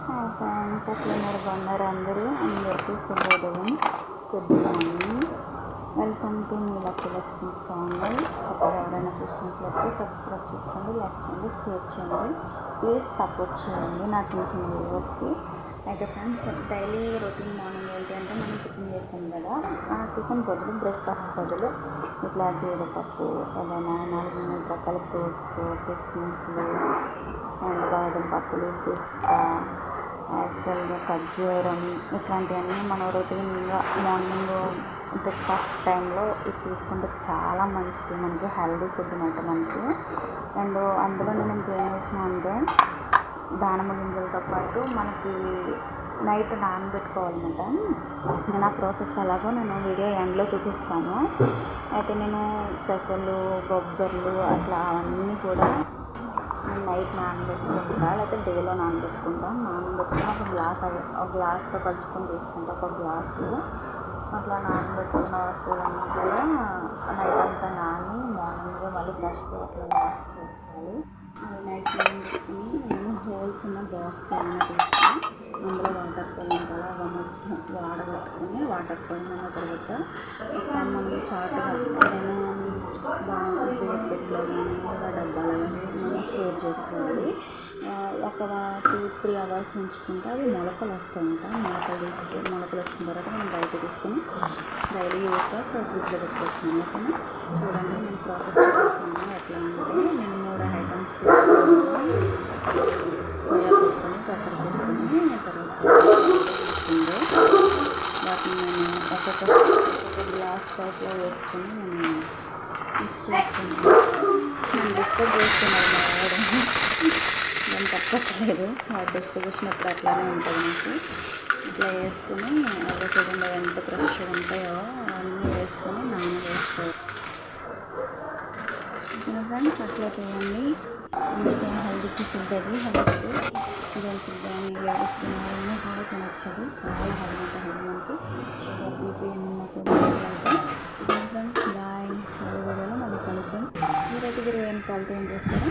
Hi friends, అట్లున్నారు బాగున్నారు అందరికీ శుభోదయం. Good morning. Welcome to Neelaki Lakshmi channel. కొత్తగా ఎవరైనా చూసినట్లయితే సబ్స్క్రైబ్ చేసుకోండి, లైక్ చేయండి, షేర్ చేయండి. ప్లీజ్ సపోర్ట్ చేయండి నా చిన్న చిన్న వీడియోస్కి. అయితే ఫ్రెండ్స్, డైలీ రొటీన్ మార్నింగ్ ఏంటి అంటే మనం టిఫిన్ చేస్తాం కదా, ఆ టిఫిన్ బదులు బ్రేక్ఫాస్ట్ బదులు ఇట్లా జీడిపప్పు, ఏదైనా 4 రకాల ఫ్రూట్స్, కిస్మిస్లు అండ్ బాదం పప్పులు, పిస్తా, యాక్చువల్గా ఖర్జూరం, ఇట్లాంటివన్నీ మనం రొటీన్గా మార్నింగ్ బ్రేక్ఫాస్ట్ టైంలో ఇది తీసుకుంటే చాలా మంచిది. మనకి హెల్దీ ఫుడ్ అనమాట మనకి. అండ్ అందులో నేను ఇంకేం చేసిన అంటే దానిమ్మ గింజలతో పాటు మనకి నైట్ నానబెట్టుకోవాలన్నమాట. నేను ఆ ప్రాసెస్ ఎలాగో నేను వీడియో ఎండ్లో చూపిస్తాను. అయితే నేను పెసలు, బొబ్బర్లు అట్లా అవన్నీ కూడా నైట్ నానబెట్టుకుంటా, లేకపోతే డేలో నానబెట్టుకుంటాం. నానబెట్టుకుని ఒక గ్లాస్తో కలుచుకొని తీసుకుంటాం. ఒక గ్లాసు అట్లా నానబెట్టుకున్న వస్తువులన్నీ కూడా నైట్ అంతా నాని మార్నింగ్ మళ్ళీ ఫ్రెష్గా అట్లా వాష్ చేసుకోవాలి. అది నైట్ నానబెట్టుకుని నేను హోల్స్ ఉన్న బాక్స్ ఏమైనా తీసుకుని అందులో వాటర్ పోయిన తర్వాత మొత్తం వాడగట్టుకుని వాటర్ పోయిన తర్వాత ఇక్కడ మనం చాటుగా ఏదైనా బేస్కెట్లో కానీ డబ్బాలో కానీ మనం స్టోర్ చేసుకోవాలి. ఒక 2-3 అవర్స్ ఉంచుకుంటే అవి మొలకలు వస్తాయంట. మొలకలు వచ్చిన తర్వాత మనం బయట తీసుకొని డైలీ యూస్గా ఫ్రిడ్జ్లో పెట్టుకొచ్చినాను. ఓకేనా, చూడండి నేను ప్రాసెస్ చూపిస్తున్నాను. ఎట్లా అంటే నేను 3 ఐటమ్స్ తీసుకున్నాను. సోయా పెట్టుకొని, పెసర పెట్టుకొని, తర్వాత తీసుకుంటే వాటిని నేను ఒక్కొక్క గ్లాస్ టైప్లో వేసుకొని నేను మిక్స్ చేసుకున్నాను. నేను డిస్టర్బ్ చేస్తున్నాను మా వాడు, నేను తప్పట్లేదు. డిస్ట్రిబ్యూషన్ అప్పుడు అట్లానే ఉంటుంది నాకు. ఇట్లా వేసుకొని అవి చూడండి ఎంత ఫ్రెష్గా ఉంటాయో అవన్నీ వేసుకొని నానవేసుకోవాలి. ఫ్రెండ్స్, అట్లా చేయండి. అందుకే హెల్తీకి ఫుడ్ అది హెల్త్ ఇదే ఫుడ్ అని లేడీస్ తినాలన్నీ కూడా తినొచ్చది. చాలా హెల్తీ మనకి షుగర్, బీపీ ఏమన్నా కూడా ఫ్రెండ్స్. బాయ్. వీడియోలో మళ్ళీ కలుద్దాం. మీరైతే మీరు ఏం క్వాలిటీ ఏం చేస్తారో